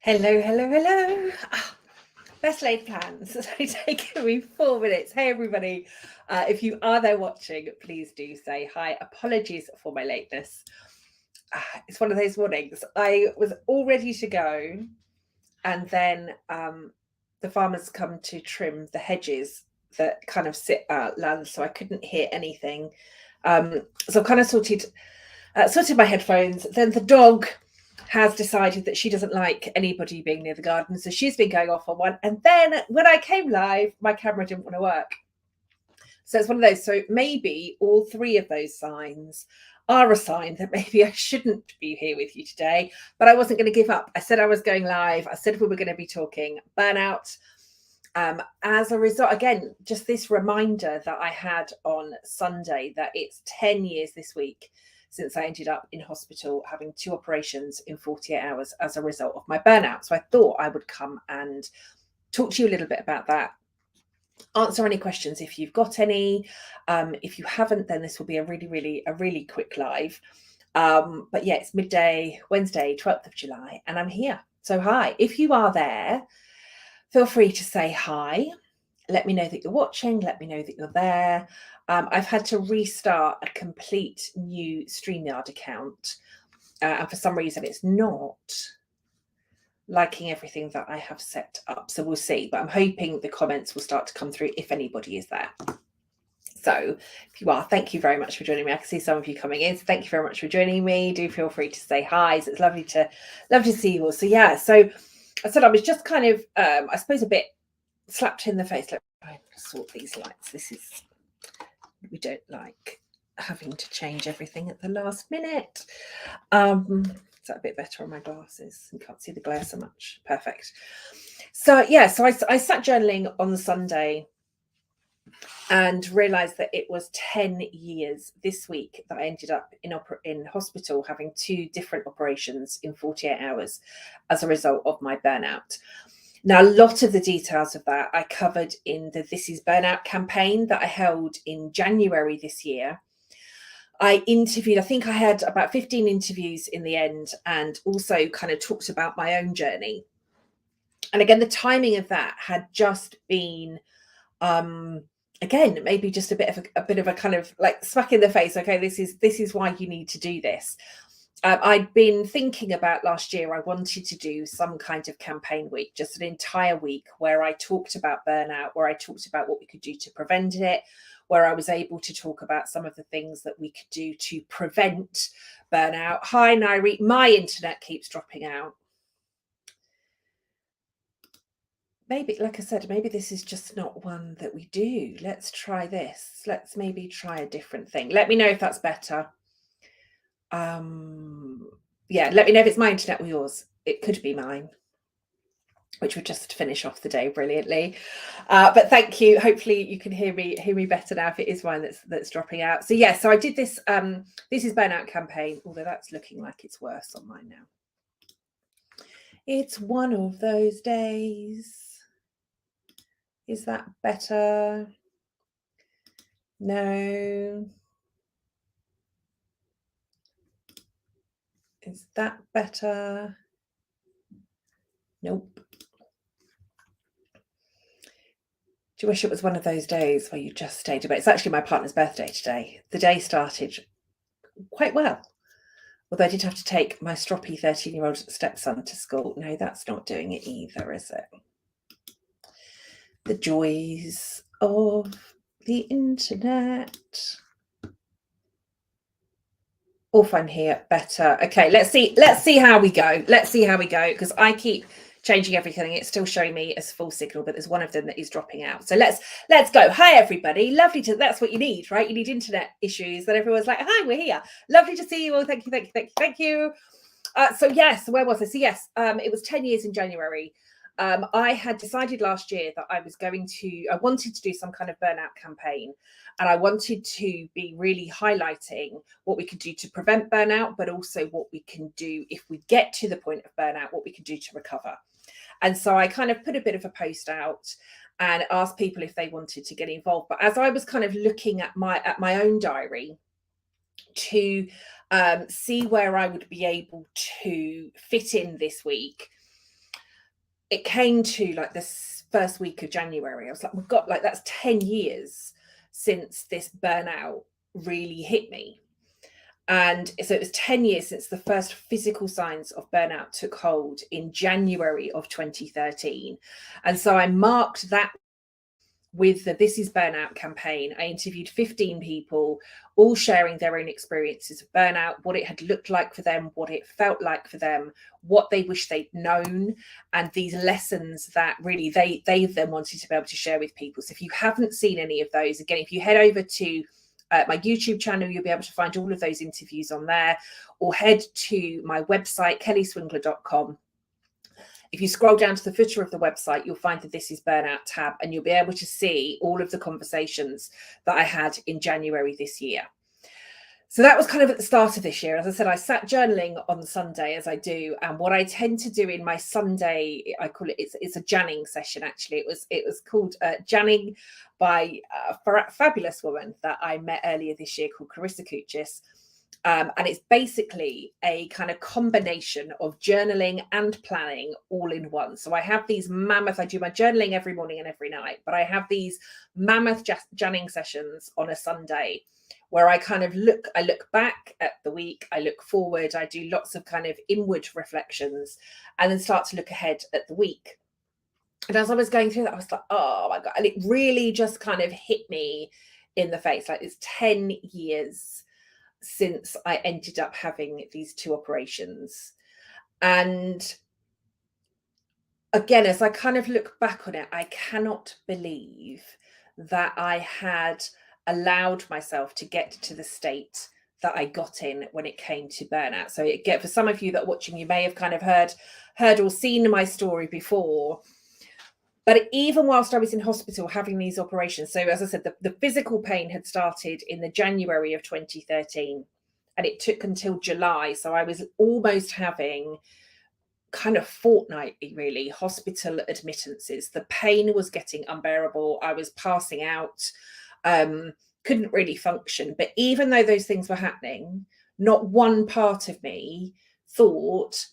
Hello, hello, hello. Best laid plans. It's only taken me 4 minutes. Hey, everybody. If you are there watching, please do say hi. Apologies for my lateness. It's one of those mornings. I was all ready to go, and then the farmers come to trim the hedges that kind of sit land, so I couldn't hear anything. So I've kind of sorted my headphones. Then the dog has decided that she doesn't like anybody being near the garden, so she's been going off on one. And then when I came live, my camera didn't want to work. So it's one of those. So maybe all three of those signs are a sign that maybe I shouldn't be here with you today, but I wasn't going to give up. I said I was going live. I said we were going to be talking burnout. As a result, again, just this reminder that I had on Sunday that it's 10 years this week since I ended up in hospital having 2 operations in 48 hours as a result of my burnout. So I thought I would come and talk to you a little bit about that. Answer any questions if you've got any. If you haven't, then this will be a really quick live. But yeah, it's midday, Wednesday, 12th of July, and I'm here. So hi, if you are there, feel free to say hi. Let me know that you're watching. Let me know that you're there. I've had to restart a complete new StreamYard account. And for some reason, it's not liking everything that I have set up. So we'll see. But I'm hoping the comments will start to come through if anybody is there. So if you are, thank you very much for joining me. I can see some of you coming in. So thank you very much for joining me. Do feel free to say hi. So it's lovely to see you all. So yeah, so I said I was just kind of, I suppose, a bit slapped in the face. Let me sort these lights. We don't like having to change everything at the last minute. Is that a bit better on my glasses? You can't see the glare so much. Perfect. So yeah, so I sat journaling on Sunday and realised that it was 10 years this week that I ended up in hospital having 2 different operations in 48 hours as a result of my burnout. Now, a lot of the details of that I covered in the This Is Burnout campaign that I held in January this year. I interviewed, I think I had about 15 interviews in the end, and also kind of talked about my own journey. And again, the timing of that had just been, again, maybe just a bit of a kind of like smack in the face. Okay, this is why you need to do this. I'd been thinking about last year, I wanted to do some kind of campaign week, just an entire week where I talked about burnout, where I talked about what we could do to prevent it, where I was able to talk about some of the things that we could do to prevent burnout. Hi, Nairi, my internet keeps dropping out. Maybe, like I said, maybe this is just not one that we do. Let's try this. Let's maybe try a different thing. Let me know if that's better. Yeah, let me know if it's my internet or yours. It could be mine, which would just finish off the day brilliantly. But thank you. Hopefully you can hear me better now if it is mine that's dropping out. So yeah, so I did this This Is Burnout campaign, although that's looking like it's worse on mine now. It's one of those days. Is that better? No. Is that better? Nope. Do you wish it was one of those days where you just stayed away? It's actually my partner's birthday today. The day started quite well, although I did have to take my stroppy 13-year-old stepson to school. No, that's not doing it either, is it? The joys of the internet. Off, I'm here. Better. Okay, let's see how we go. Because I keep changing everything. It's still showing me as full signal, but there's one of them that is dropping out. So let's go. Hi everybody. Lovely to, that's what you need, right? You need internet issues that everyone's like, hi, we're here. Lovely to see you all. Thank you. So yes, where was I? So yes, it was 10 years in January. I had decided last year that I wanted to do some kind of burnout campaign, and I wanted to be really highlighting what we could do to prevent burnout, but also what we can do if we get to the point of burnout, what we can do to recover. And so I kind of put a bit of a post out and asked people if they wanted to get involved. But as I was kind of looking at my own diary to see where I would be able to fit in this week, it came to like this first week of January. I was like, we've got like, that's 10 years since this burnout really hit me. And so it was 10 years since the first physical signs of burnout took hold in January of 2013. And so I marked that with the This Is Burnout campaign. I interviewed 15 people, all sharing their own experiences of burnout, what it had looked like for them, what it felt like for them, what they wish they'd known, and these lessons that really they then wanted to be able to share with people. So if you haven't seen any of those, again, if you head over to my YouTube channel, you'll be able to find all of those interviews on there, or head to my website, kellyswingler.com. If you scroll down to the footer of the website, you'll find the This Is Burnout tab, and you'll be able to see all of the conversations that I had in January this year. So that was kind of at the start of this year. As I said, I sat journaling on Sunday, as I do, and what I tend to do in my Sunday, I call it, it's a Janning session. Actually, it was called Janning by a fabulous woman that I met earlier this year called Carissa Kuchis. And it's basically a kind of combination of journaling and planning all in one. So I have these mammoth, I do my journaling every morning and every night, but I have these mammoth Janning sessions on a Sunday where I kind of look back at the week, I look forward, I do lots of kind of inward reflections, and then start to look ahead at the week. And as I was going through that, I was like, oh my God. And it really just kind of hit me in the face. Like, it's 10 years since I ended up having these 2 operations. And again, as I kind of look back on it, I cannot believe that I had allowed myself to get to the state that I got in when it came to burnout. So again, for some of you that are watching, you may have kind of heard or seen my story before. But even whilst I was in hospital having these operations, so as I said, the physical pain had started in the January of 2013, and it took until July. So I was almost having kind of fortnightly, really, hospital admittances. The pain was getting unbearable. I was passing out, couldn't really function. But even though those things were happening, not one part of me thought,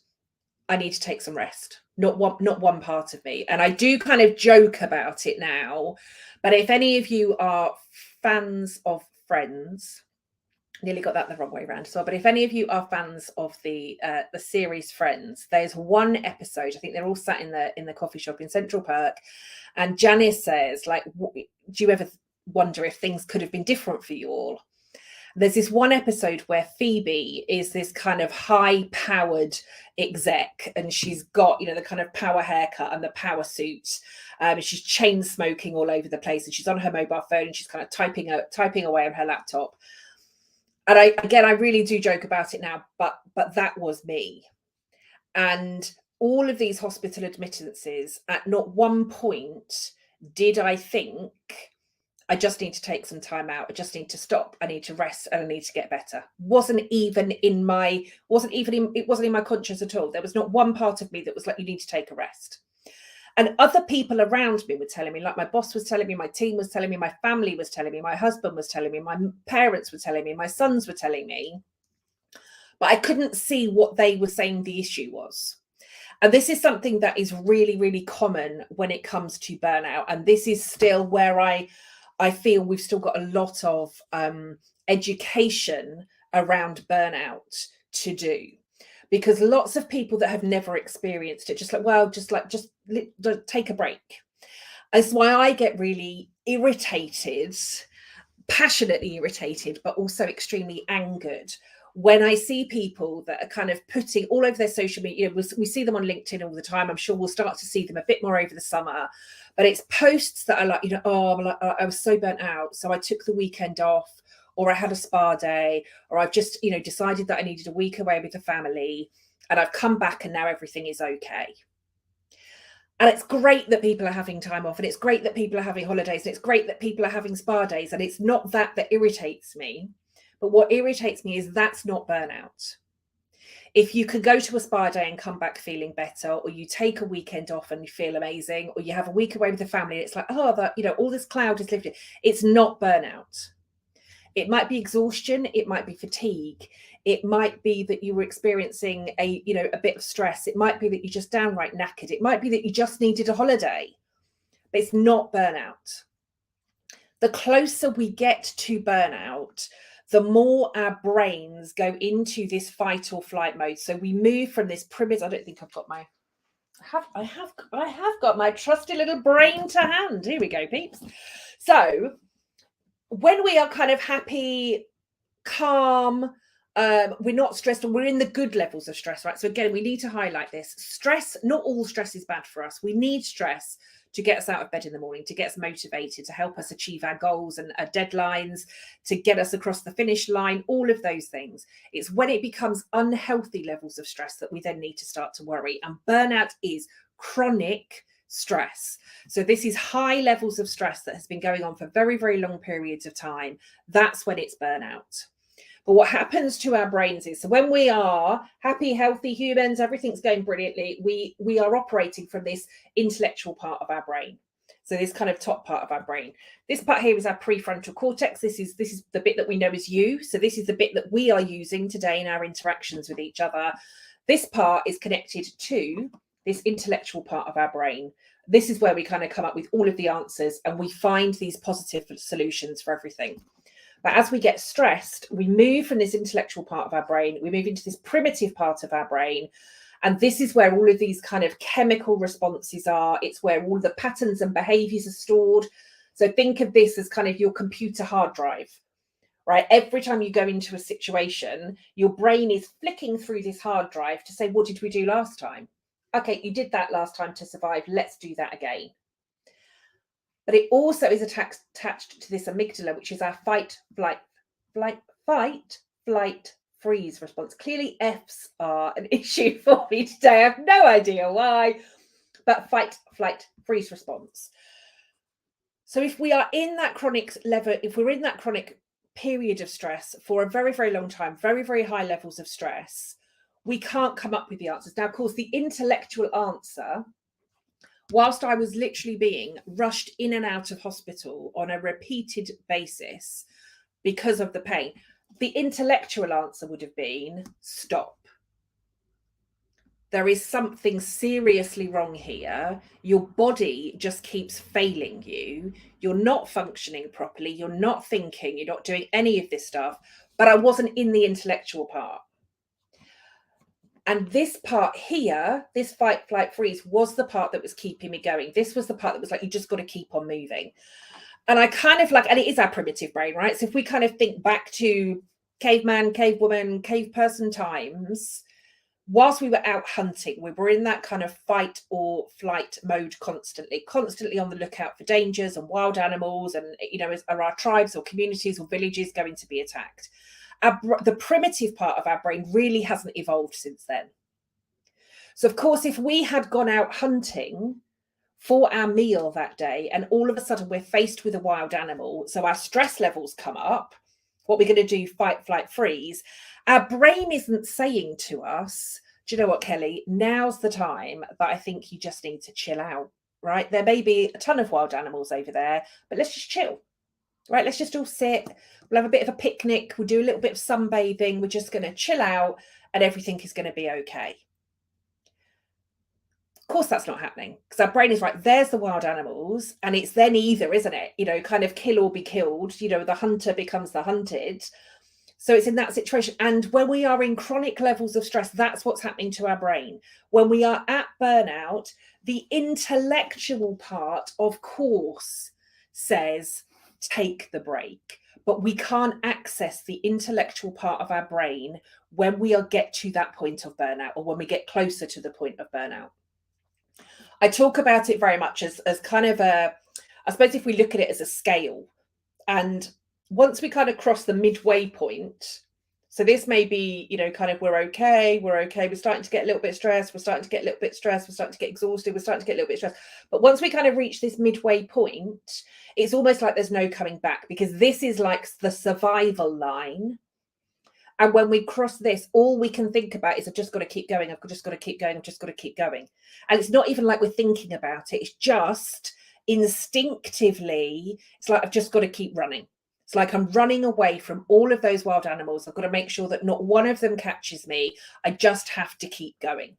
I need to take some rest. Not one part of me. And I do kind of joke about it now, but if any of you are fans of Friends, nearly got that the wrong way around. So, but if any of you are fans of the series Friends, there's one episode, I think they're all sat in the coffee shop in Central Park, and Janice says, like, do you ever wonder if things could have been different for you all? There's this one episode where Phoebe is this kind of high-powered exec, and she's got, the kind of power haircut and the power suit. She's chain smoking all over the place, and she's on her mobile phone, and she's kind of typing away on her laptop. And I really do joke about it now, but that was me. And all of these hospital admittances, at not one point did I think, I just need to take some time out. I just need to stop. I need to rest, and I need to get better. It wasn't in my conscience at all. There was not one part of me that was like, you need to take a rest. And other people around me were telling me, like my boss was telling me, my team was telling me, my family was telling me, my husband was telling me, my parents were telling me, my sons were telling me. But I couldn't see what they were saying the issue was. And this is something that is really, really common when it comes to burnout. And this is still where I feel we've still got a lot of education around burnout to do, because lots of people that have never experienced it just take a break. That's why I get really irritated, passionately irritated, but also extremely angered when I see people that are kind of putting all over their social media. We see them on LinkedIn all the time. I'm sure we'll start to see them a bit more over the summer, but it's posts that are like, I was so burnt out, so I took the weekend off, or I had a spa day, or I've just, decided that I needed a week away with the family, and I've come back and now everything is okay. And it's great that people are having time off, and it's great that people are having holidays, and it's great that people are having spa days. And it's not that irritates me. But what irritates me is that's not burnout. If you can go to a spa day and come back feeling better, or you take a weekend off and you feel amazing, or you have a week away with the family, it's like, all this cloud is lifted. It's not burnout. It might be exhaustion, it might be fatigue, it might be that you were experiencing a bit of stress, it might be that you're just downright knackered, it might be that you just needed a holiday, but it's not burnout. The closer we get to burnout, the more our brains go into this fight or flight mode. So we move from this primitive, I don't think I've got my, I have got my trusty little brain to hand. Here we go, peeps. So when we are kind of happy, calm, we're not stressed, and we're in the good levels of stress, right? So again, we need to highlight this. Stress, not all stress is bad for us. We need stress to get us out of bed in the morning, to get us motivated, to help us achieve our goals and our deadlines, to get us across the finish line, all of those things. It's when it becomes unhealthy levels of stress that we then need to start to worry. And burnout is chronic stress. So this is high levels of stress that has been going on for very, very long periods of time. That's when it's burnout. But what happens to our brains is, so when we are happy, healthy humans, everything's going brilliantly, we are operating from this intellectual part of our brain. So this kind of top part of our brain. This part here is our prefrontal cortex. This is the bit that we know as you. So this is the bit that we are using today in our interactions with each other. This part is connected to this intellectual part of our brain. This is where we kind of come up with all of the answers, and we find these positive solutions for everything. But as we get stressed, we move from this intellectual part of our brain, we move into this primitive part of our brain. And this is where all of these kind of chemical responses are. It's where all the patterns and behaviors are stored. So think of this as kind of your computer hard drive, right? Every time you go into a situation, your brain is flicking through this hard drive to say, what did we do last time? Okay, you did that last time to survive. Let's do that again. But it also is attached to this amygdala, which is our fight, flight, freeze response. Clearly, F's are an issue for me today. I have no idea why, but fight, flight, freeze response. So if we are in that chronic level, if we're in that chronic period of stress for a very, very long time, very, very high levels of stress, we can't come up with the answers. Now, of course, the intellectual answer, whilst I was literally being rushed in and out of hospital on a repeated basis because of the pain, the intellectual answer would have been stop. There is something seriously wrong here. Your body just keeps failing you. You're not functioning properly. You're not thinking. You're not doing any of this stuff. But I wasn't in the intellectual part. And this part here, this fight, flight, freeze, was the part that was keeping me going. This was the part that was like, you just got to keep on moving. And I kind of like, and it is our primitive brain, right? So if we kind of think back to caveman, cavewoman, cave person times, whilst we were out hunting, we were in that kind of fight or flight mode constantly on the lookout for dangers and wild animals. And, are our tribes or communities or villages going to be attacked? The primitive part of our brain really hasn't evolved since then. So, of course, if we had gone out hunting for our meal that day and all of a sudden we're faced with a wild animal, so our stress levels come up, what we're going to do, fight, flight, freeze, our brain isn't saying to us, do you know what, Kelly, now's the time that I think you just need to chill out, right? There may be a ton of wild animals over there, but let's just chill. Right, let's just all sit. We'll have a bit of a picnic. We'll do a little bit of sunbathing. We're just going to chill out and everything is going to be okay. Of course, that's not happening because our brain is right. There's the wild animals. And it's then either, isn't it? Kind of kill or be killed. The hunter becomes the hunted. So it's in that situation. And when we are in chronic levels of stress, that's what's happening to our brain. When we are at burnout, the intellectual part, of course, says, take the break, but we can't access the intellectual part of our brain when we get to that point of burnout or when we get closer to the point of burnout. I talk about it very much as kind of I suppose if we look at it as a scale, and once we kind of cross the midway point, so this may be, kind of we're okay, we're starting to get a little bit stressed, we're starting to get exhausted, we're starting to get a little bit stressed. But once we kind of reach this midway point, it's almost like there's no coming back because this is like the survival line. And when we cross this, all we can think about is I've just got to keep going, I've just got to keep going, I've just got to keep going. And it's not even like we're thinking about it, it's just instinctively, it's like I've just got to keep running. It's like I'm running away from all of those wild animals. I've got to make sure that not one of them catches me. I just have to keep going.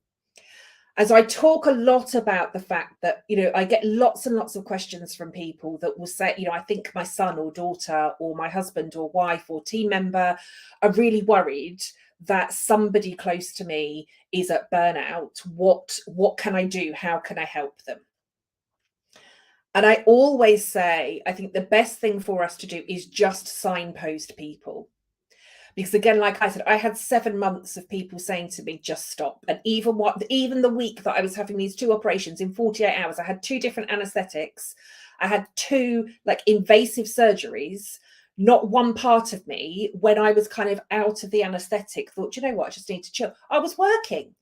As I talk a lot about the fact that, I get lots and lots of questions from people that will say, I think my son or daughter or my husband or wife or team member are really worried that somebody close to me is at burnout. What can I do? How can I help them? And I always say, I think the best thing for us to do is just signpost people. Because again, like I said, I had 7 months of people saying to me, just stop. And even the week that I was having these 2 operations in 48 hours, I had 2 different anesthetics. I had 2 like invasive surgeries. Not one part of me, when I was kind of out of the anesthetic, thought, you know what, I just need to chill. I was working.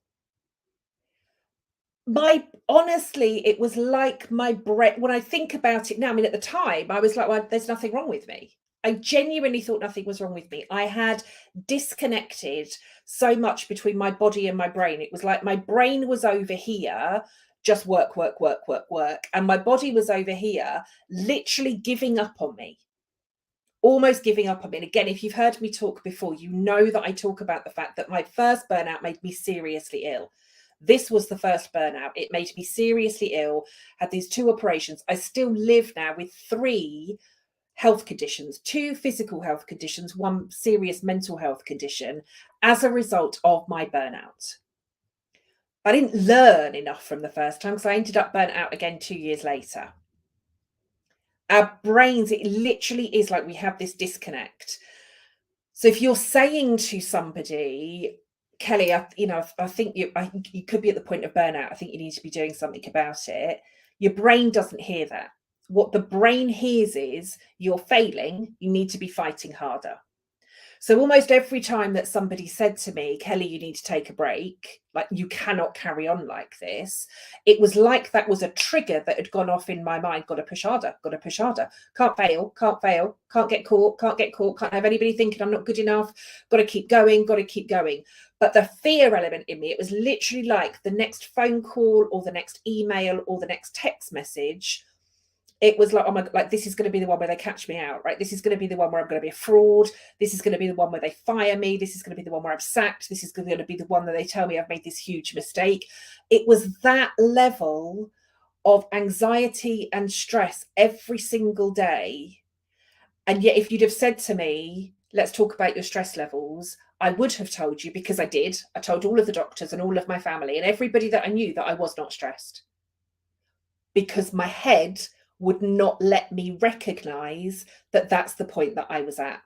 Honestly, it was like my brain, when I think about it now, I mean, at the time, I was like, well, there's nothing wrong with me. I genuinely thought nothing was wrong with me. I had disconnected so much between my body and my brain. It was like my brain was over here, just work, work, work, work, work. And my body was over here, literally giving up on me. Almost giving up on me. And again, if you've heard me talk before, you know that I talk about the fact that my first burnout made me seriously ill. This was the first burnout. It made me seriously ill, had these 2 operations. I still live now with 3 health conditions, 2 physical health conditions, 1 serious mental health condition as a result of my burnout. I didn't learn enough from the first time because I ended up burnt out again 2 years later. Our brains, it literally is like we have this disconnect. So if you're saying to somebody, Kelly, I think you could be at the point of burnout. I think you need to be doing something about it. Your brain doesn't hear that. What the brain hears is you're failing. You need to be fighting harder. So almost every time that somebody said to me, Kelly, you need to take a break, like you cannot carry on like this, it was like that was a trigger that had gone off in my mind. Got to push harder, got to push harder. Can't fail, can't get caught, can't have anybody thinking I'm not good enough. Got to keep going, got to keep going. But the fear element in me, it was literally like the next phone call or the next email or the next text message. It was like, oh my God, like this is going to be the one where they catch me out, right? This is going to be the one where I'm going to be a fraud. This is going to be the one where they fire me. This is going to be the one where I'm sacked. This is going to be the one that they tell me I've made this huge mistake. It was that level of anxiety and stress every single day. And yet, if you'd have said to me, let's talk about your stress levels, I would have told you, because I did. I told all of the doctors and all of my family and everybody that I knew that I was not stressed. Because my head would not let me recognize that that's the point that I was at.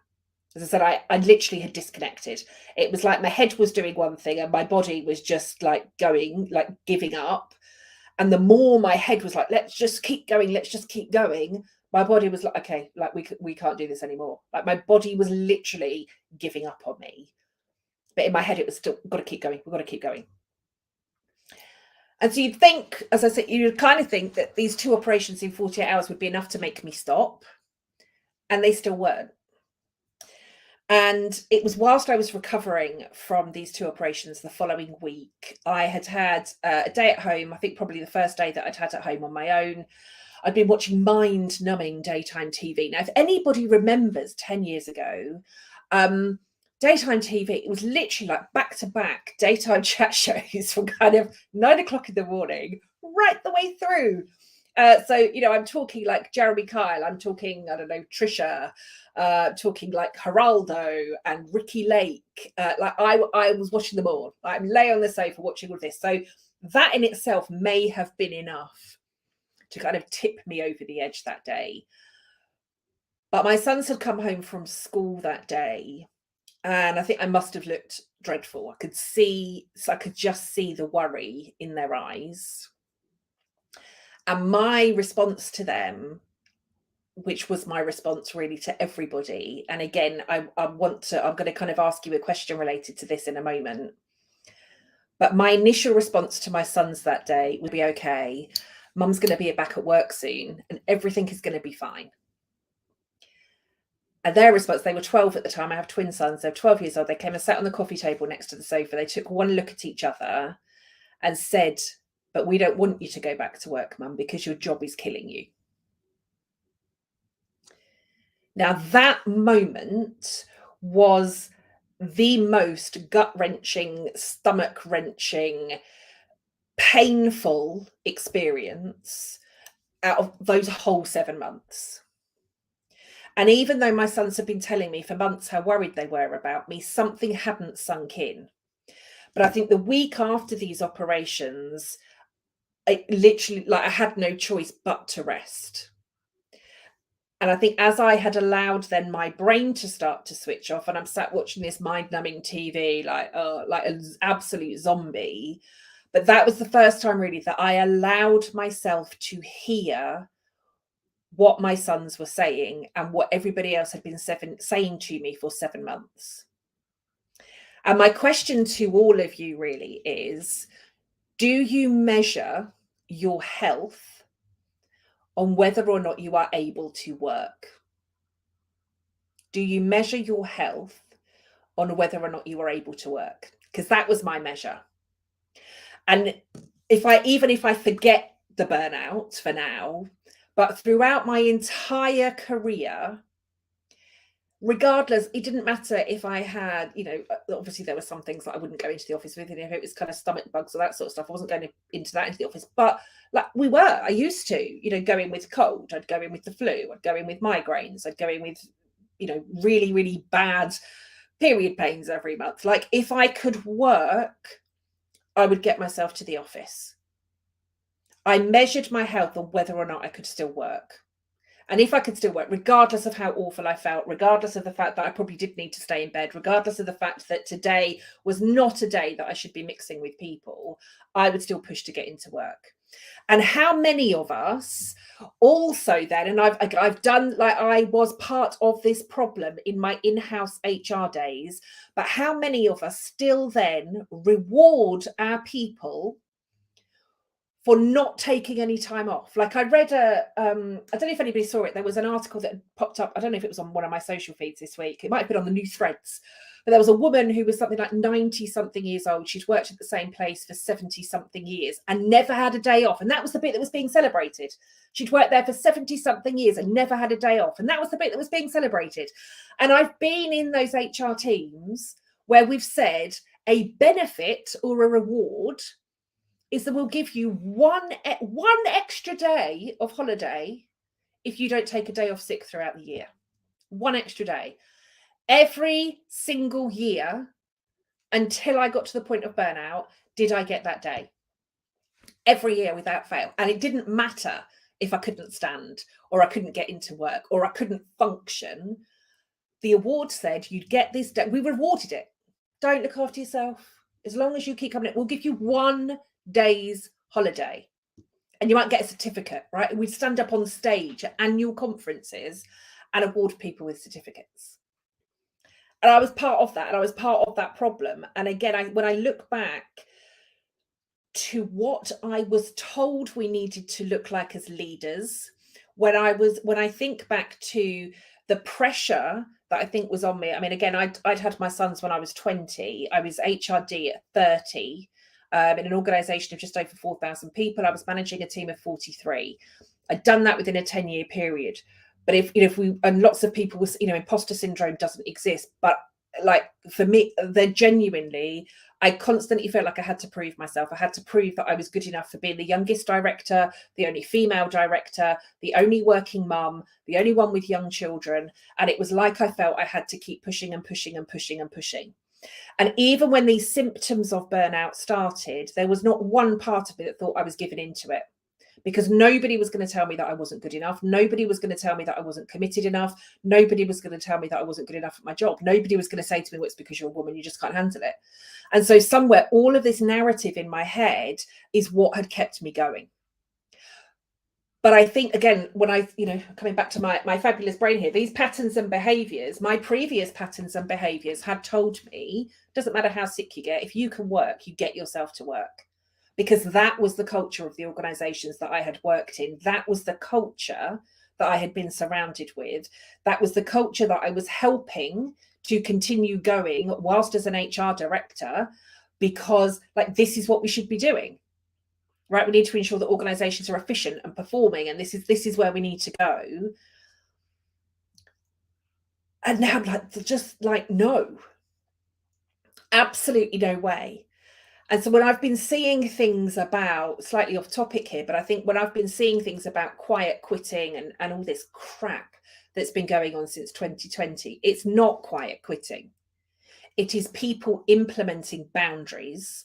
As I said, I literally had disconnected. It was like my head was doing one thing and my body was just like going, like giving up. And the more my head was like, let's just keep going, let's just keep going, my body was like, okay, like we can't do this anymore. Like my body was literally giving up on me. But in my head, it was still, got to keep going, we've got to keep going. And so you'd think, as I said, you'd kind of think that these 2 operations in 48 hours would be enough to make me stop. And they still weren't. And it was whilst I was recovering from these 2 operations the following week, I had had a day at home, I think probably the first day that I'd had at home on my own. I'd been watching mind-numbing daytime TV. Now, if anybody remembers 10 years ago, daytime TV, it was literally like back-to-back daytime chat shows from kind of 9 o'clock in the morning right the way through. So, I'm talking like Jeremy Kyle, I'm talking, I don't know, Trisha, talking like Geraldo and Ricky Lake. Like I was watching them all. I'm lay on the sofa watching all this. So that in itself may have been enough to kind of tip me over the edge that day. But my sons had come home from school that day, and I think I must have looked dreadful. I could just see the worry in their eyes. And my response to them, which was my response really to everybody, and again, I'm going to kind of ask you a question related to this in a moment. But my initial response to my sons that day would be, okay, Mum's going to be back at work soon and everything is going to be fine. And their response, they were 12 at the time. I have twin sons. They're 12 years old. They came and sat on the coffee table next to the sofa. They took one look at each other and said, but we don't want you to go back to work, Mum, because your job is killing you. Now, that moment was the most gut-wrenching, stomach-wrenching, painful experience out of those whole 7 months. And even though my sons have been telling me for months how worried they were about me, something hadn't sunk in. But I think the week after these operations, I literally, like, I had no choice but to rest. And I think as I had allowed then my brain to start to switch off, and I'm sat watching this mind-numbing TV like an absolute zombie. But that was the first time really that I allowed myself to hear what my sons were saying and what everybody else had been saying to me for 7 months. And my question to all of you really is, do you measure your health on whether or not you are able to work? Do you measure your health on whether or not you are able to work? Because that was my measure. And even if I forget the burnout for now, but throughout my entire career, regardless, it didn't matter if I had, obviously there were some things that I wouldn't go into the office with, and if it was kind of stomach bugs or that sort of stuff, I wasn't going into the office. But like I used to, go in with cold, I'd go in with the flu, I'd go in with migraines, I'd go in with, really, really bad period pains every month. Like if I could work, I would get myself to the office. I measured my health on whether or not I could still work. And if I could still work, regardless of how awful I felt, regardless of the fact that I probably did need to stay in bed, regardless of the fact that today was not a day that I should be mixing with people, I would still push to get into work. And how many of us also then, and I've done, like, I was part of this problem in my in-house HR days, but how many of us still then reward our people for not taking any time off? Like I read I don't know if anybody saw it. There was an article that popped up. I don't know if it was on one of my social feeds this week. It might have been on the new threads. But there was a woman who was something like 90 something years old. She'd worked at the same place for 70 something years and never had a day off. And that was the bit that was being celebrated. She'd worked there for 70 something years and never had a day off. And that was the bit that was being celebrated. And I've been in those HR teams where we've said a benefit or a reward is that we'll give you one extra day of holiday if you don't take a day off sick throughout the year. One extra day. Every single year until I got to the point of burnout, did I get that day? Every year without fail. And it didn't matter if I couldn't stand or I couldn't get into work or I couldn't function. The award said you'd get this day. We rewarded it. Don't look after yourself. As long as you keep coming, we'll give you 1 day's holiday and you might get a certificate, right? And we'd stand up on stage at annual conferences and award people with certificates. And I was part of that, and I was part of that problem. And again, when I look back to what I was told we needed to look like as leaders, when I think back to the pressure that I think was on me. I mean, again, I'd had my sons when I was 20. I was HRD at 30. In an organisation of just over 4,000 people. I was managing a team of 43. I'd done that within a 10-year period. But if we, and lots of people was, imposter syndrome doesn't exist. But like for me, I constantly felt like I had to prove myself. I had to prove that I was good enough for being the youngest director, the only female director, the only working mum, the only one with young children. And it was like I felt I had to keep pushing and pushing and pushing and pushing. And even when these symptoms of burnout started, there was not one part of me that thought I was giving into it, because nobody was going to tell me that I wasn't good enough. Nobody was going to tell me that I wasn't committed enough. Nobody was going to tell me that I wasn't good enough at my job. Nobody was going to say to me, well, it's because you're a woman, you just can't handle it. And so somewhere, all of this narrative in my head is what had kept me going. But I think, again, when I, coming back to my fabulous brain here, these patterns and behaviors, my previous patterns and behaviors had told me, doesn't matter how sick you get, if you can work, you get yourself to work. Because that was the culture of the organizations that I had worked in. That was the culture that I had been surrounded with. That was the culture that I was helping to continue going whilst as an HR director, because like, this is what we should be doing. Right, we need to ensure that organizations are efficient and performing, and this is where we need to go. And now I'm like, just like, no, absolutely no way. And so when I've been seeing things about, slightly off topic here, but I think when I've been seeing things about quiet quitting and all this crap that's been going on since 2020, it's not quiet quitting. It is people implementing boundaries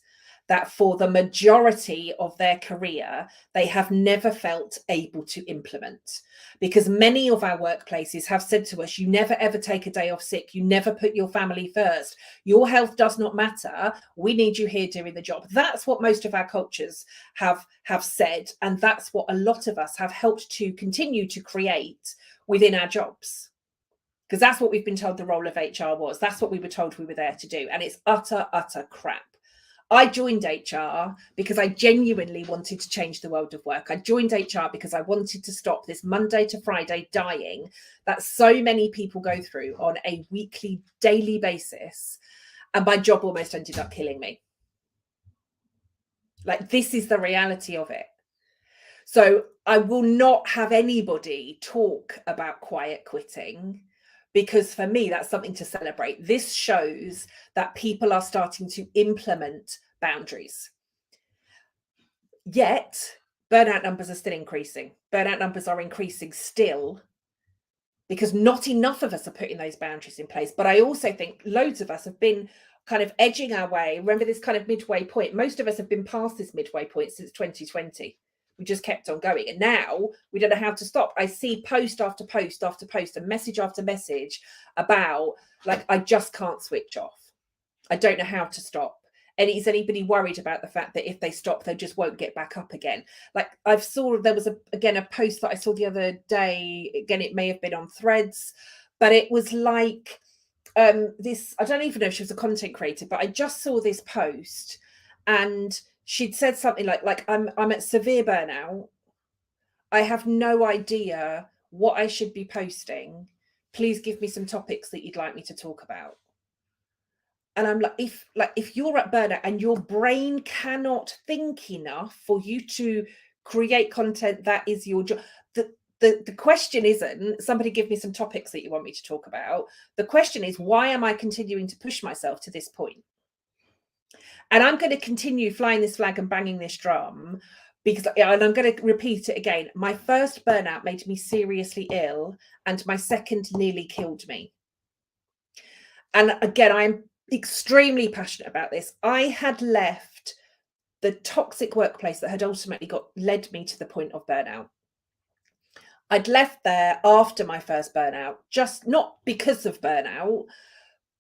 that for the majority of their career, they have never felt able to implement. Because many of our workplaces have said to us, you never ever take a day off sick, you never put your family first, your health does not matter, we need you here doing the job. That's what most of our cultures have said, and that's what a lot of us have helped to continue to create within our jobs. Because that's what we've been told the role of HR was. That's what we were told we were there to do. And it's utter crap. I joined HR because I genuinely wanted to change the world of work. I joined HR because I wanted to stop this Monday to Friday dying that so many people go through on a weekly, daily basis. And my job almost ended up killing me. Like, this is the reality of it. So I will not have anybody talk about quiet quitting, because for me, that's something to celebrate. This shows that people are starting to implement boundaries. Yet, burnout numbers are still increasing. Burnout numbers are increasing still because not enough of us are putting those boundaries in place. But I also think loads of us have been kind of edging our way. Remember this kind of midway point? Most of us have been past this midway point since 2020. We just kept on going. And now we don't know how to stop. I see post after post after post and message after message about, like, I just can't switch off. I don't know how to stop. And is anybody worried about the fact that if they stop, they just won't get back up again? Like, there was a post that I saw the other day. Again, it may have been on Threads, but it was like this. I don't even know if she was a content creator, but I just saw this post, and she'd said something like I'm at severe burnout. I have no idea what I should be posting. Please give me some topics that you'd like me to talk about. And I'm like, if you're at burnout and your brain cannot think enough for you to create content that is your job, the question isn't, somebody give me some topics that you want me to talk about. The question is, why am I continuing to push myself to this point? And I'm going to continue flying this flag and banging this drum because, and I'm going to repeat it again, my first burnout made me seriously ill, and my second nearly killed me. And again, I'm extremely passionate about this. I had left the toxic workplace that had ultimately led me to the point of burnout. I'd left there after my first burnout, just not because of burnout,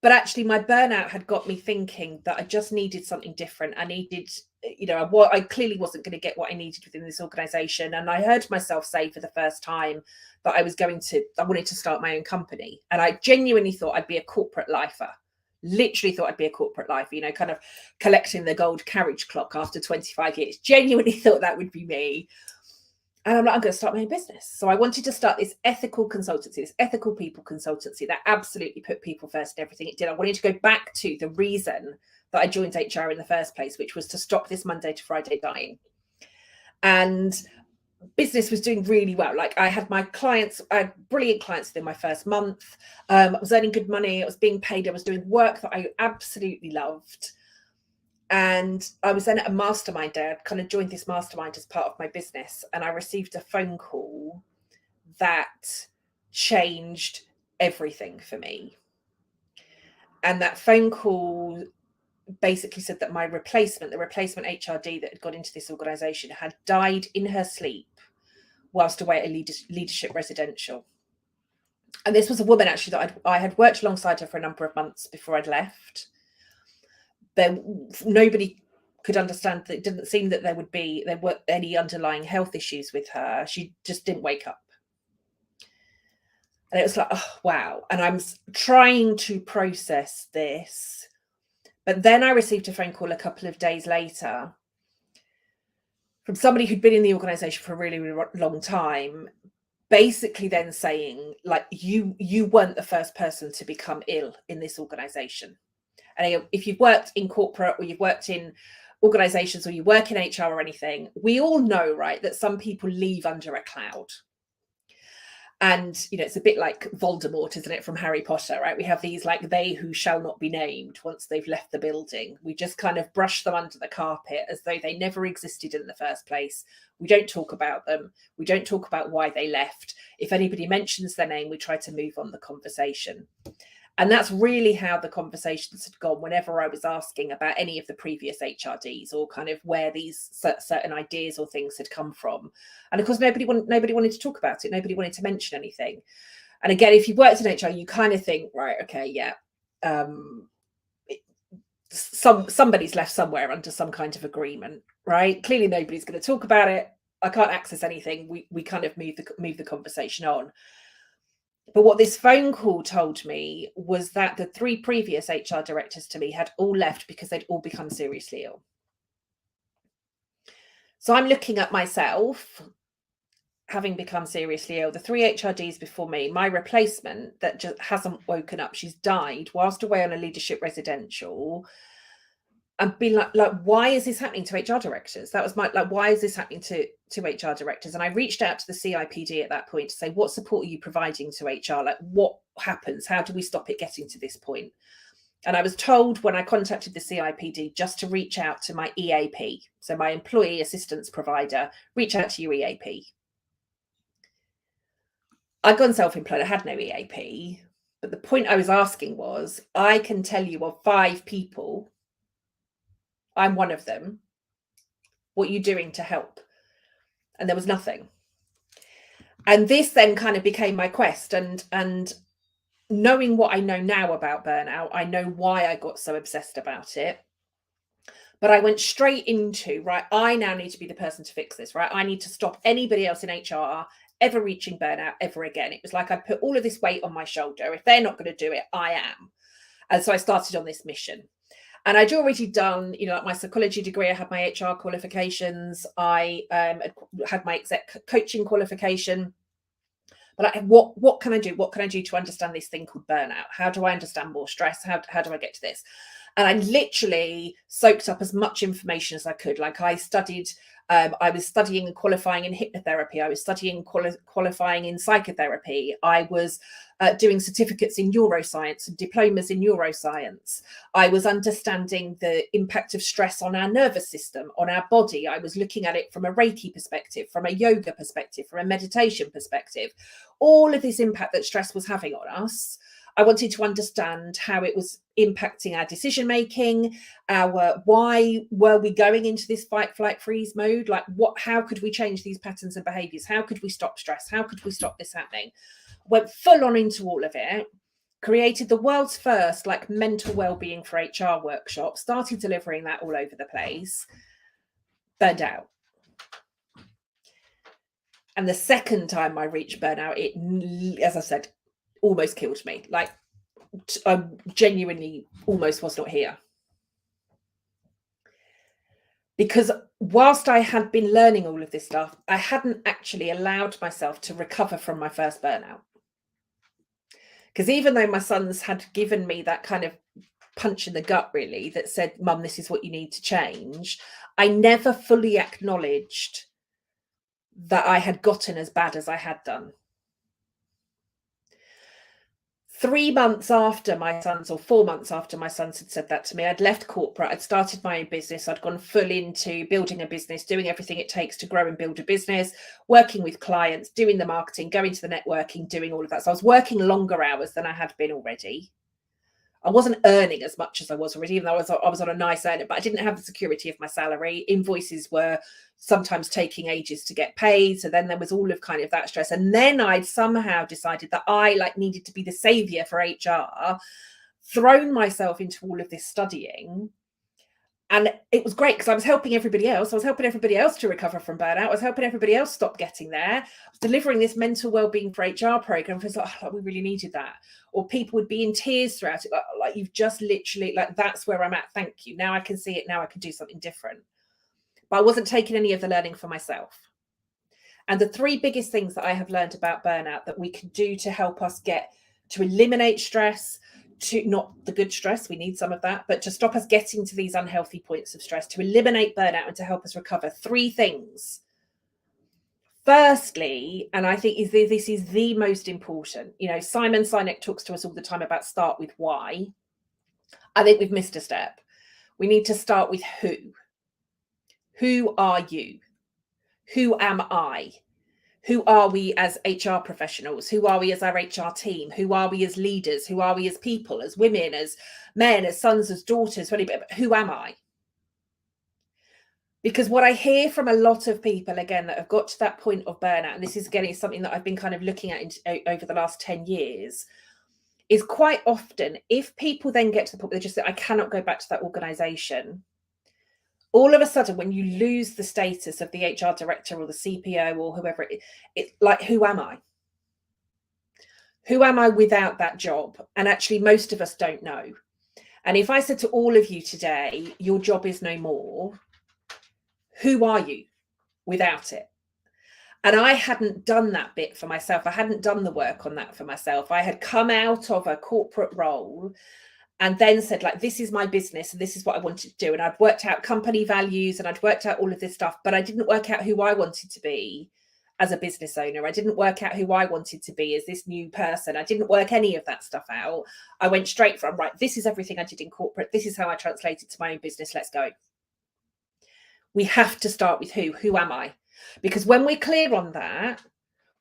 but actually my burnout had got me thinking that I just needed something different. I needed, I clearly wasn't going to get what I needed within this organization. And I heard myself say for the first time that I wanted to start my own company. And I genuinely thought I'd be a corporate lifer. Literally thought I'd be a corporate lifer, kind of collecting the gold carriage clock after 25 years. Genuinely thought that would be me. And I'm like, I'm going to start my own business. So I wanted to start this ethical consultancy, this ethical people consultancy that absolutely put people first in everything it did. I wanted to go back to the reason that I joined HR in the first place, which was to stop this Monday to Friday dying. And business was doing really well. Like, I had my clients, I had brilliant clients within my first month. I was earning good money. I was being paid. I was doing work that I absolutely loved. And I was then at a mastermind day. I'd kind of joined this mastermind as part of my business. And I received a phone call that changed everything for me. And that phone call basically said that the replacement HRD that had got into this organization had died in her sleep whilst away at a leadership residential. And this was a woman actually that I had worked alongside her for a number of months before I'd left. Nobody could understand that. It didn't seem that there were any underlying health issues with her. She just didn't wake up. And it was like, oh, wow. And I'm trying to process this. But then I received a phone call a couple of days later from somebody who'd been in the organization for a really, really long time, basically then saying, like, you weren't the first person to become ill in this organization. And if you've worked in corporate, or you've worked in organizations, or you work in HR or anything, we all know, right, that some people leave under a cloud. And, you know, it's a bit like Voldemort, isn't it, from Harry Potter, right? We have these like they who shall not be named once they've left the building. We just kind of brush them under the carpet as though they never existed in the first place. We don't talk about them. We don't talk about why they left. If anybody mentions their name, we try to move on the conversation. And that's really how the conversations had gone whenever I was asking about any of the previous HRDs or kind of where these certain ideas or things had come from. And of course, nobody wanted to talk about it. Nobody wanted to mention anything. And again, if you've worked in HR, you kind of think, right, okay, yeah, somebody's left somewhere under some kind of agreement, right? Clearly, nobody's going to talk about it. I can't access anything. We kind of move the conversation on. But what this phone call told me was that the 3 previous HR directors to me had all left because they'd all become seriously ill. So I'm looking at myself having become seriously ill. The 3 HRDs before me, my replacement that just hasn't woken up, she's died whilst away on a leadership residential. And been like, why is this happening to HR directors? That was my, like, why is this happening to HR directors? And I reached out to the CIPD at that point to say, what support are you providing to HR? Like, what happens? How do we stop it getting to this point? And I was told when I contacted the CIPD just to reach out to my EAP. So my employee assistance provider, reach out to your EAP. I'd gone self-employed, I had no EAP. But the point I was asking was, I can tell you of 5 people, I'm one of them, what are you doing to help? And there was nothing. And this then kind of became my quest. And knowing what I know now about burnout, I know why I got so obsessed about it. But I went straight into, right, I now need to be the person to fix this, right? I need to stop anybody else in HR ever reaching burnout ever again. It was like I put all of this weight on my shoulder. If they're not going to do it, I am. And so I started on this mission. And I'd already done, you know, like my psychology degree, I had my HR qualifications, I had my exec coaching qualification. But what can I do? What can I do to understand this thing called burnout? How do I understand more stress? How do I get to this? And I literally soaked up as much information as I could. Like I studied, I was studying and qualifying in hypnotherapy. I was studying qualifying in psychotherapy. I was doing certificates in neuroscience and diplomas in neuroscience. I was understanding the impact of stress on our nervous system, on our body. I was looking at it from a Reiki perspective, from a yoga perspective, from a meditation perspective. All of this impact that stress was having on us. I wanted to understand how it was impacting our decision making, why were we going into this fight, flight, freeze mode? Like how could we change these patterns and behaviors? How could we stop stress? How could we stop this happening? Went full on into all of it, created the world's first like mental well-being for HR workshop, started delivering that all over the place, burned out. And the second time I reached burnout, it, as I said, almost killed me. Like I genuinely almost was not here. Because whilst I had been learning all of this stuff, I hadn't actually allowed myself to recover from my first burnout. Because even though my sons had given me that kind of punch in the gut, really, that said, Mum, this is what you need to change, I never fully acknowledged that I had gotten as bad as I had done. 3 months after my sons, or 4 months after my sons had said that to me, I'd left corporate, I'd started my own business, I'd gone full into building a business, doing everything it takes to grow and build a business, working with clients, doing the marketing, going to the networking, doing all of that. So I was working longer hours than I had been already. I wasn't earning as much as I was already, even though I was on a nice earner, but I didn't have the security of my salary. Invoices were sometimes taking ages to get paid. So then there was all of kind of that stress. And then I'd somehow decided that I needed to be the savior for HR, thrown myself into all of this studying. And it was great because I was helping everybody else. I was helping everybody else to recover from burnout. I was helping everybody else stop getting there. I was delivering this mental well-being for HR program. It's like, oh, we really needed that. Or people would be in tears throughout it. Like you've just literally, like, that's where I'm at. Thank you. Now I can see it. Now I can do something different. But I wasn't taking any of the learning for myself. And the 3 biggest things that I have learned about burnout that we can do to help us get to eliminate stress, to not the good stress, we need some of that, but to stop us getting to these unhealthy points of stress, to eliminate burnout and to help us recover. 3 things. Firstly, and I think this is the most important, Simon Sinek talks to us all the time about start with why. I think we've missed a step. We need to start with who. Who are you? Who am I? Who are we as HR professionals? Who are we as our HR team? Who are we as leaders? Who are we as people, as women, as men, as sons, as daughters? Who am I? Because what I hear from a lot of people, again, that have got to that point of burnout, and this is again something that I've been kind of looking at over the last 10 years, is quite often if people then get to the point where they just say, I cannot go back to that organization, all of a sudden, when you lose the status of the HR director or the CPO or whoever, it's like, who am I? Who am I without that job? And actually, most of us don't know. And if I said to all of you today, your job is no more, who are you without it? And I hadn't done that bit for myself. I hadn't done the work on that for myself. I had come out of a corporate role and then said, like, this is my business and this is what I wanted to do. And I'd worked out company values and I'd worked out all of this stuff, but I didn't work out who I wanted to be as a business owner. I didn't work out who I wanted to be as this new person. I didn't work any of that stuff out. I went straight from, right, this is everything I did in corporate. This is how I translated to my own business. Let's go. We have to start with who. Who am I? Because when we're clear on that,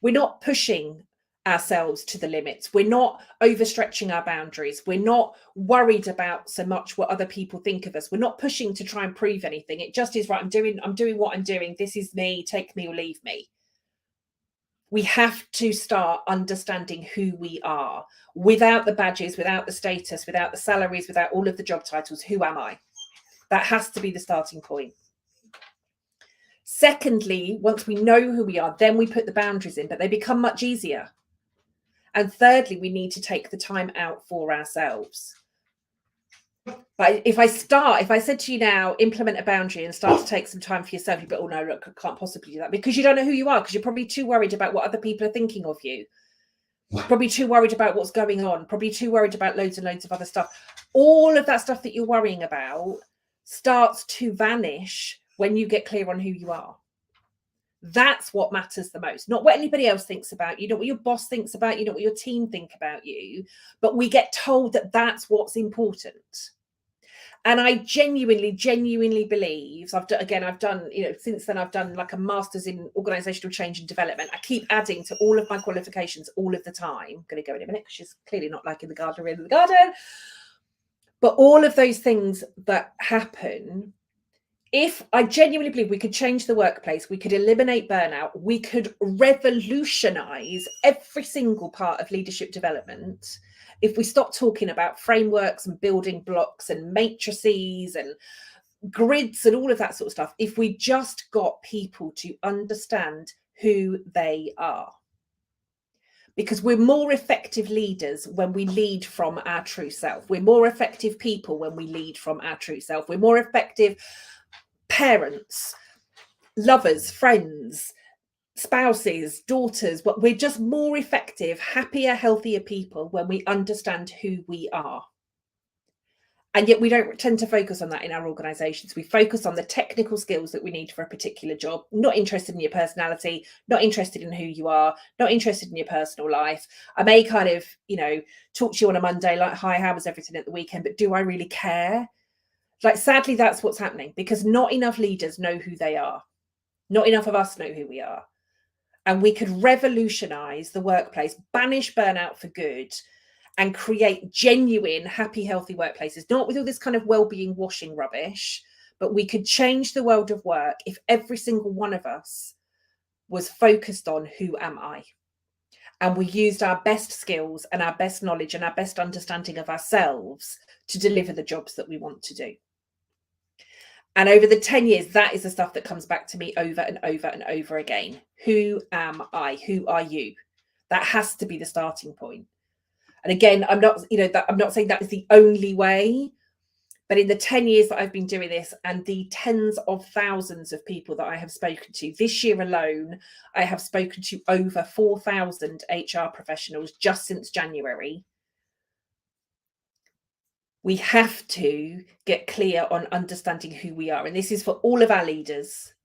we're not pushing ourselves to the limits. We're not overstretching our boundaries. We're not worried about so much what other people think of us. We're not pushing to try and prove anything. It just is, right, I'm doing what I'm doing. This is me. Take me or leave me. We have to start understanding who we are without the badges, without the status, without the salaries, without all of the job titles. Who am I? That has to be the starting point. Secondly, once we know who we are, then we put the boundaries in, but they become much easier. And thirdly, we need to take the time out for ourselves. But if I said to you now, implement a boundary and start to take some time for yourself, you'd be, oh no, look, I can't possibly do that, because you don't know who you are, because you're probably too worried about what other people are thinking of you. Probably too worried about what's going on, probably too worried about loads and loads of other stuff. All of that stuff that you're worrying about starts to vanish when you get clear on who you are. That's what matters the most, not what anybody else thinks about you, not what your boss thinks about you, not what your team think about you, but we get told that that's what's important. And I genuinely believe, I've done, since then I've done like a master's in organizational change and development. I keep adding to all of my qualifications all of the time. I'm going to go in a minute because she's clearly not liking the garden in the garden. But all of those things that happen, if I genuinely believe we could change the workplace, we could eliminate burnout, we could revolutionize every single part of leadership development. If we stop talking about frameworks and building blocks and matrices and grids and all of that sort of stuff, if we just got people to understand who they are. Because we're more effective leaders when we lead from our true self. We're more effective people when we lead from our true self. We're more effective parents, lovers, friends, spouses, daughters. But we're just more effective, happier, healthier people when we understand who we are. And yet we don't tend to focus on that in our organizations. We focus on the technical skills that we need for a particular job, not interested in your personality, not interested in who you are, not interested in your personal life. I may kind of, talk to you on a Monday, like, hi, how was everything at the weekend? But do I really care? Like, sadly, that's what's happening, because not enough leaders know who they are. Not enough of us know who we are. And we could revolutionize the workplace, banish burnout for good, and create genuine, happy, healthy workplaces, not with all this kind of well-being washing rubbish, but we could change the world of work if every single one of us was focused on who am I? And we used our best skills and our best knowledge and our best understanding of ourselves to deliver the jobs that we want to do. And over the 10 years, that is the stuff that comes back to me over and over and over again. Who am I? Who are you? That has to be the starting point. And again, I'm not saying that is the only way, but in the 10 years that I've been doing this and the tens of thousands of people that I have spoken to this year alone, I have spoken to over 4,000 HR professionals just since January. We have to get clear on understanding who we are. And this is for all of our leaders,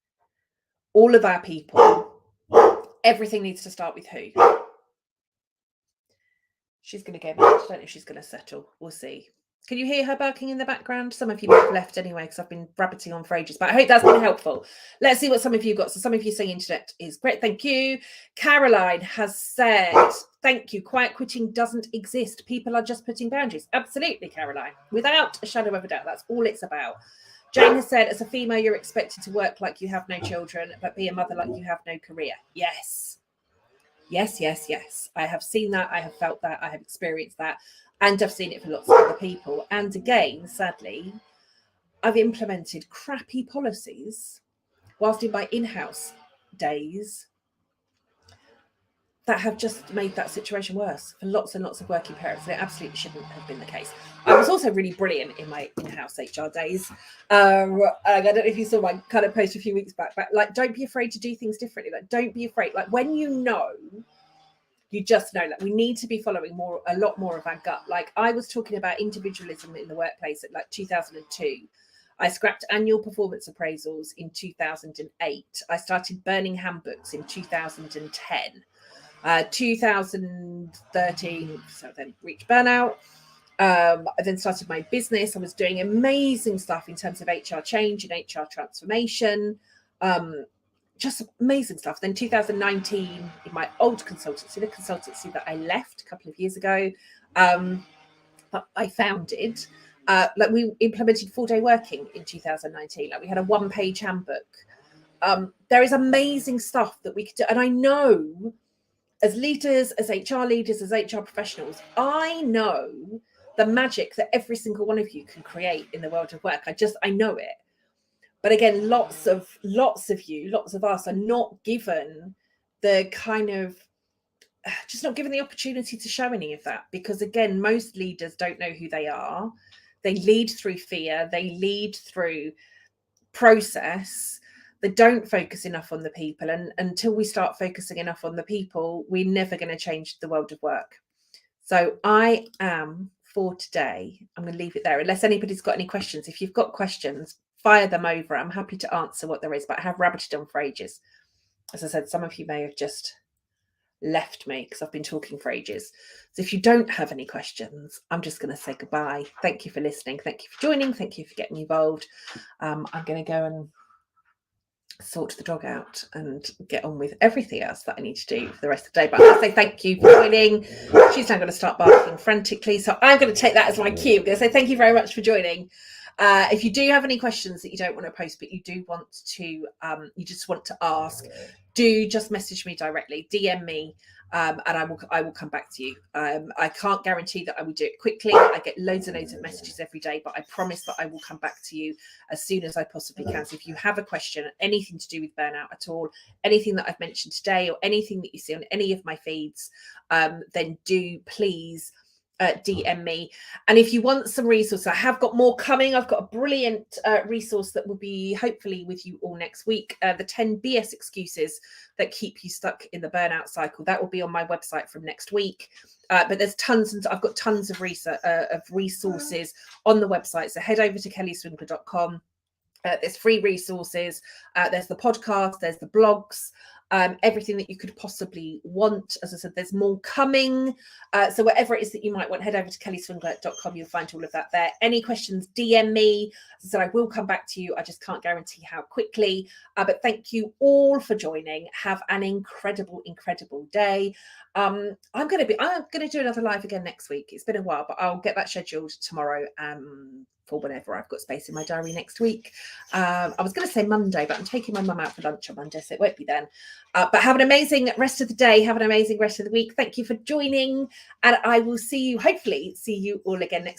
all of our people, Everything needs to start with who? She's going to go mad. I don't know if she's going to settle. We'll see. Can you hear her barking in the background? Some of you might have left anyway because I've been rabbiting on for ages, but I hope that's been helpful. Let's see what some of you got. So some of you saying internet is great. Thank you. Caroline has said, thank you. Quiet quitting doesn't exist. People are just putting boundaries. Absolutely, Caroline. Without a shadow of a doubt. That's all it's about. Jane has said, as a female, you're expected to work like you have no children, but be a mother like you have no career. Yes. Yes, yes, yes. I have seen that. I have felt that. I have experienced that. And I've seen it for lots of other people. And again, sadly, I've implemented crappy policies whilst in my in-house days that have just made that situation worse for lots and lots of working parents. And it absolutely shouldn't have been the case. I was also really brilliant in my in-house HR days. I don't know if you saw my kind of post a few weeks back, but like, don't be afraid to do things differently. Like, don't be afraid. Like, when you know, you just know that we need to be following a lot more of our gut. Like, I was talking about individualism in the workplace at like 2002. I scrapped annual performance appraisals in 2008. I started burning handbooks in 2010. 2013, so then reached burnout. I then started my business. I was doing amazing stuff in terms of HR change and HR transformation. Just amazing stuff. Then 2019, in my old consultancy, the consultancy that I left a couple of years ago, that I founded, like, we implemented 4-day working in 2019. Like, we had a 1-page handbook. There is amazing stuff that we could do. And I know, as leaders, as HR leaders, as HR professionals, I know the magic that every single one of you can create in the world of work. I know it. But again, lots of you, lots of us are not given the kind of, just not given the opportunity to show any of that, because again, most leaders don't know who they are. They lead through fear. They lead through process. They don't focus enough on the people. And until we start focusing enough on the people, we're never going to change the world of work. So I am, for today, I'm going to leave it there, unless anybody's got any questions. If you've got questions, fire them over. I'm happy to answer what there is, but I have rabbited on for ages. As I said, some of you may have just left me because I've been talking for ages. So if you don't have any questions, I'm just going to say goodbye. Thank you for listening. Thank you for joining. Thank you for getting involved. I'm going to go and sort the dog out and get on with everything else that I need to do for the rest of the day. But I'll say thank you for joining. She's now going to start barking frantically, so I'm going to take that as my cue. I'm going to say thank you very much for joining. If you do have any questions that you don't want to post, but you do want to, you just want to ask, do just message me directly, DM me, and I will come back to you. I can't guarantee that I will do it quickly. I get loads and loads of messages every day, but I promise that I will come back to you as soon as I possibly can. So if you have a question, anything to do with burnout at all, anything that I've mentioned today, or anything that you see on any of my feeds, then do please DM me. And if you want some resources, I have got more coming. I've got a brilliant resource that will be hopefully with you all next week. The 10 BS excuses that keep you stuck in the burnout cycle. That will be on my website from next week. But there's tons, and I've got tons of resources on the website. So head over to kellyswinkler.com. There's free resources. There's the podcast. There's the blogs. Everything that you could possibly want. As I said, there's more coming. So whatever it is that you might want, head over to kellyswinkler.com. You'll find all of that there. Any questions, DM me. As I said, I will come back to you. I just can't guarantee how quickly. But thank you all for joining. Have an incredible, incredible day. I'm going to do another live again next week. It's been a while, but I'll get that scheduled tomorrow. For whenever I've got space in my diary next week. I was going to say Monday, but I'm taking my mum out for lunch on Monday, so it won't be then. But have an amazing rest of the day. Have an amazing rest of the week. Thank you for joining, and I will hopefully see you all again next time.